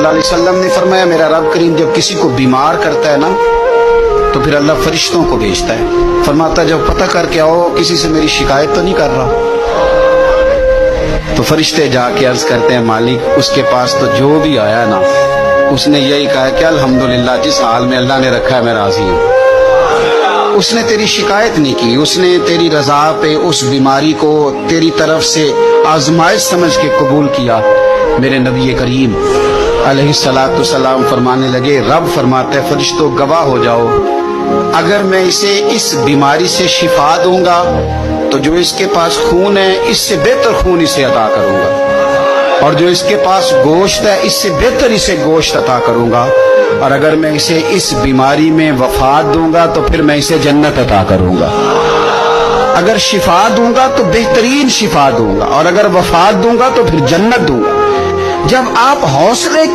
اللہ علیہ وسلم نے فرمایا میرا رب کریم جب کسی کو بیمار کرتا ہے نا تو پھر اللہ فرشتوں کو بھیجتا ہے، فرماتا ہے جب پتہ کر کے آؤ کسی سے میری شکایت تو نہیں کر رہا۔ تو فرشتے جا کے عرض کرتے ہیں مالک اس کے پاس تو جو بھی آیا نا اس نے یہی کہا کہ الحمدللہ جس حال میں اللہ نے رکھا ہے میں راضی ہوں۔ اس نے تیری شکایت نہیں کی، اس نے تیری رضا پہ اس بیماری کو تیری طرف سے آزمائش سمجھ کے قبول کیا۔ میرے نبی کریم علیہ الصلوۃ والسلام فرمانے لگے، رب فرماتا ہے فرشتوں گواہ ہو جاؤ، اگر میں اسے اس بیماری سے شفا دوں گا تو جو اس کے پاس خون ہے اس سے بہتر خون اسے عطا کروں گا، اور جو اس کے پاس گوشت ہے اس سے بہتر اسے گوشت عطا کروں گا، اور اگر میں اسے اس بیماری میں وفات دوں گا تو پھر میں اسے جنت عطا کروں گا، اگر شفا دوں گا تو بہترین شفا دوں گا، اور اگر وفات دوں گا تو پھر جنت دوں گا۔ جب آپ حوصلے کے